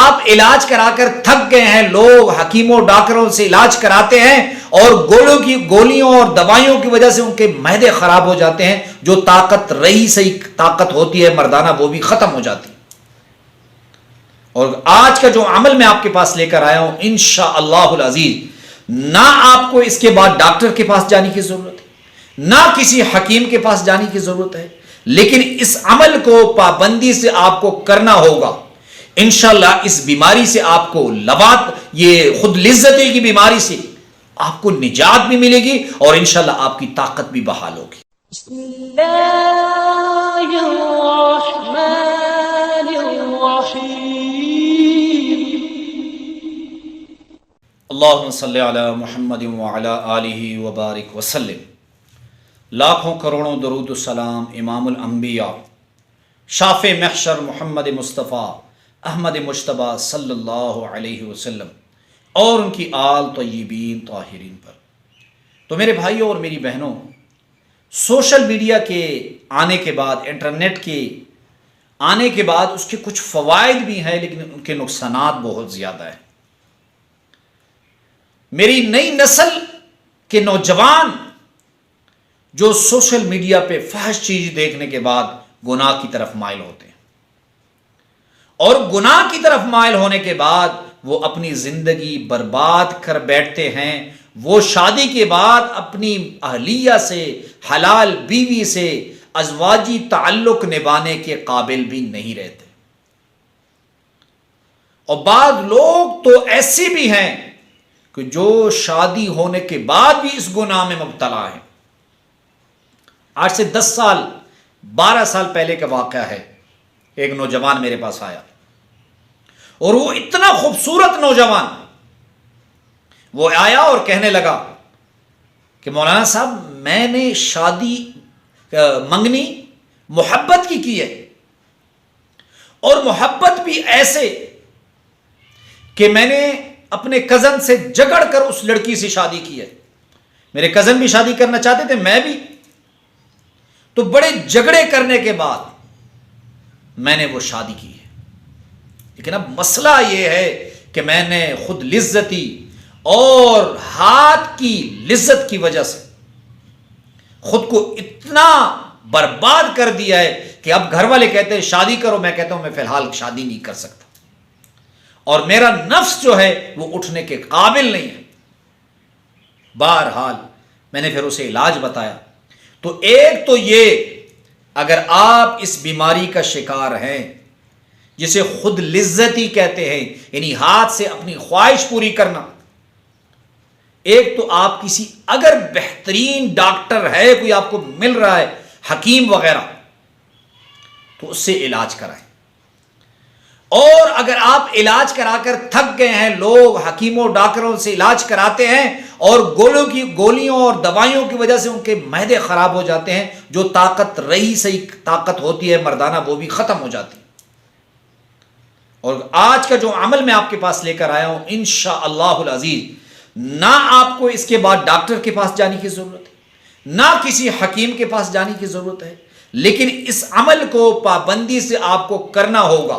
آپ علاج کرا کر تھک گئے ہیں، لوگ حکیموں ڈاکٹروں سے علاج کراتے ہیں اور گولیوں اور دوائیوں کی وجہ سے ان کے معدے خراب ہو جاتے ہیں، جو طاقت رہی صحیح طاقت ہوتی ہے مردانہ وہ بھی ختم ہو جاتی ہے۔ اور آج کا جو عمل میں آپ کے پاس لے کر آیا ہوں انشاءاللہ العزیز، نہ آپ کو اس کے بعد ڈاکٹر کے پاس جانے کی ضرورت ہے، نہ کسی حکیم کے پاس جانے کی ضرورت ہے، لیکن اس عمل کو پابندی سے آپ کو کرنا ہوگا۔ انشاءاللہ اس بیماری سے آپ کو یہ خود لذتی کی بیماری سے آپ کو نجات بھی ملے گی اور انشاءاللہ آپ کی طاقت بھی بحال ہوگی۔ بسم اللہ الرحمن الرحیم۔ اللہم صلی علی محمد وعلی آلہ وبارک وسلم۔ لاکھوں کروڑوں درود و سلام امام الانبیاء شافع محشر محمد مصطفیٰ احمد مجتبیٰ صلی اللہ علیہ وسلم اور ان کی آل طیبین طاہرین پر۔ تو میرے بھائیوں اور میری بہنوں، سوشل میڈیا کے آنے کے بعد، انٹرنیٹ کے آنے کے بعد اس کے کچھ فوائد بھی ہیں، لیکن ان کے نقصانات بہت زیادہ ہیں۔ میری نئی نسل کے نوجوان جو سوشل میڈیا پہ فحش چیز دیکھنے کے بعد گناہ کی طرف مائل ہوتے ہیں، اور گناہ کی طرف مائل ہونے کے بعد وہ اپنی زندگی برباد کر بیٹھتے ہیں۔ وہ شادی کے بعد اپنی اہلیہ سے، حلال بیوی سے ازواجی تعلق نبھانے کے قابل بھی نہیں رہتے۔ اور بعض لوگ تو ایسے بھی ہیں کہ جو شادی ہونے کے بعد بھی اس گناہ میں مبتلا ہیں۔ آج سے 10 سال 12 سال پہلے کا واقعہ ہے، ایک نوجوان میرے پاس آیا اور وہ اتنا خوبصورت نوجوان، وہ آیا اور کہنے لگا کہ مولانا صاحب میں نے شادی منگنی محبت کی ہے، اور محبت بھی ایسے کہ میں نے اپنے کزن سے جھگڑ کر اس لڑکی سے شادی کی ہے۔ میرے کزن بھی شادی کرنا چاہتے تھے، میں بھی، تو بڑے جھگڑے کرنے کے بعد میں نے وہ شادی کی ہے۔ لیکن اب مسئلہ یہ ہے کہ میں نے خود لذتی اور ہاتھ کی لذت کی وجہ سے خود کو اتنا برباد کر دیا ہے کہ اب گھر والے کہتے ہیں شادی کرو، میں کہتا ہوں میں فی الحال شادی نہیں کر سکتا، اور میرا نفس جو ہے وہ اٹھنے کے قابل نہیں ہے۔ بہرحال میں نے پھر اسے علاج بتایا۔ تو ایک تو یہ، اگر آپ اس بیماری کا شکار ہیں جسے خود لذتی کہتے ہیں، یعنی ہاتھ سے اپنی خواہش پوری کرنا، ایک تو آپ کسی اگر بہترین ڈاکٹر ہے، کوئی آپ کو مل رہا ہے حکیم وغیرہ، تو اس سے علاج کرائیں۔ اور اگر آپ علاج کرا کر تھک گئے ہیں، لوگ حکیموں ڈاکٹروں سے علاج کراتے ہیں اور گولیوں اور دوائیوں کی وجہ سے ان کے معدے خراب ہو جاتے ہیں، جو طاقت رہی صحیح طاقت ہوتی ہے مردانہ وہ بھی ختم ہو جاتی ہے۔ اور آج کا جو عمل میں آپ کے پاس لے کر آیا ہوں انشاءاللہ العزیز، نہ آپ کو اس کے بعد ڈاکٹر کے پاس جانے کی ضرورت ہے، نہ کسی حکیم کے پاس جانے کی ضرورت ہے، لیکن اس عمل کو پابندی سے آپ کو کرنا ہوگا۔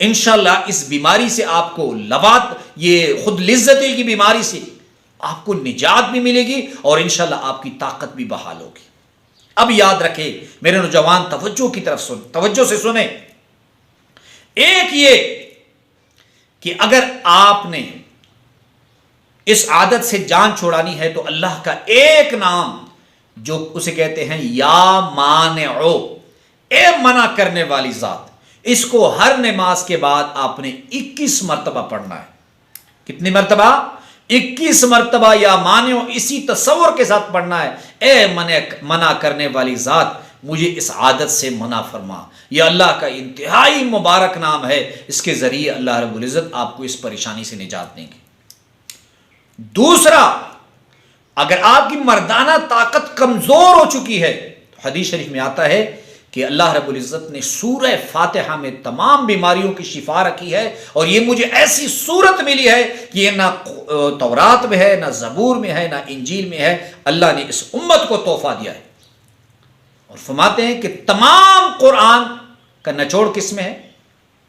انشاءاللہ اس بیماری سے آپ کو یہ خود لذتی کی بیماری سے آپ کو نجات بھی ملے گی اور انشاءاللہ آپ کی طاقت بھی بحال ہوگی۔ اب یاد رکھیں میرے نوجوان، توجہ سے سنیں۔ ایک یہ کہ اگر آپ نے اس عادت سے جان چھوڑانی ہے تو اللہ کا ایک نام جو اسے کہتے ہیں یا مانعو، اے منع کرنے والی ذات، اس کو ہر نماز کے بعد آپ نے 21 مرتبہ پڑھنا ہے۔ کتنی مرتبہ؟ 21 مرتبہ یا مانعو، اسی تصور کے ساتھ پڑھنا ہے، اے منع کرنے والی ذات مجھے اس عادت سے منع فرما۔ یہ اللہ کا انتہائی مبارک نام ہے، اس کے ذریعے اللہ رب العزت آپ کو اس پریشانی سے نجات دیں گے۔ دوسرا، اگر آپ کی مردانہ طاقت کمزور ہو چکی ہے تو حدیث شریف میں آتا ہے کہ اللہ رب العزت نے سورہ فاتحہ میں تمام بیماریوں کی شفا رکھی ہے، اور یہ مجھے ایسی صورت ملی ہے کہ یہ نہ تورات میں ہے، نہ زبور میں ہے، نہ انجیل میں ہے، اللہ نے اس امت کو تحفہ دیا ہے۔ اور فرماتے ہیں کہ تمام قرآن کا نچوڑ کس میں ہے؟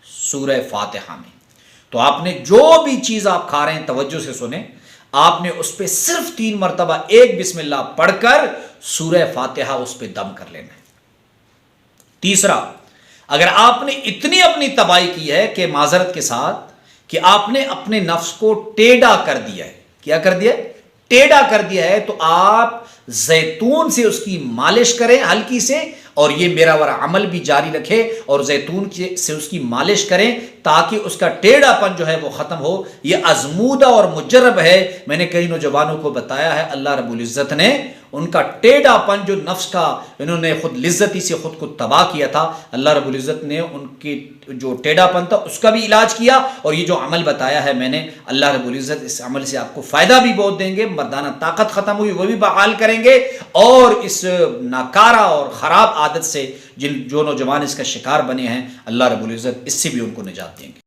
سورہ فاتحہ میں۔ تو آپ نے جو بھی چیز آپ کھا رہے ہیں توجہ سے سنیں، آپ نے اس پہ صرف 3 مرتبہ ایک بسم اللہ پڑھ کر سورہ فاتحہ اس پہ دم کر لینا ہے۔ تیسرا، اگر آپ نے اتنی اپنی تباہی کی ہے کہ معذرت کے ساتھ کہ آپ نے اپنے نفس کو ٹیڑھا کر دیا ہے، کیا کر دیا ہے؟ ٹیڑھا کر دیا ہے، تو آپ زیتون سے اس کی مالش کریں ہلکی سے، اور یہ میرا ورا عمل بھی جاری رکھے اور زیتون سے اس کی مالش کریں تاکہ اس کا ٹیڑھا پن جو ہے وہ ختم ہو۔ یہ ازمودہ اور مجرب ہے، میں نے کئی نوجوانوں کو بتایا ہے، اللہ رب العزت نے ان کا ٹیڑھا پن جو نفس کا انہوں نے خود لذتی سے خود کو تباہ کیا تھا، اللہ رب العزت نے ان کی جو ٹیڑھا پن تھا اس کا بھی علاج کیا، اور یہ جو عمل بتایا ہے میں نے، اللہ رب العزت اس عمل سے آپ کو فائدہ بھی بہت دیں گے، مردانہ طاقت ختم ہوئی وہ بھی بحال کریں گے، اور اس ناکارہ اور خراب عادت سے جو نوجوان اس کا شکار بنے ہیں، اللہ رب العزت اس سے بھی ان کو نجات دیں گے۔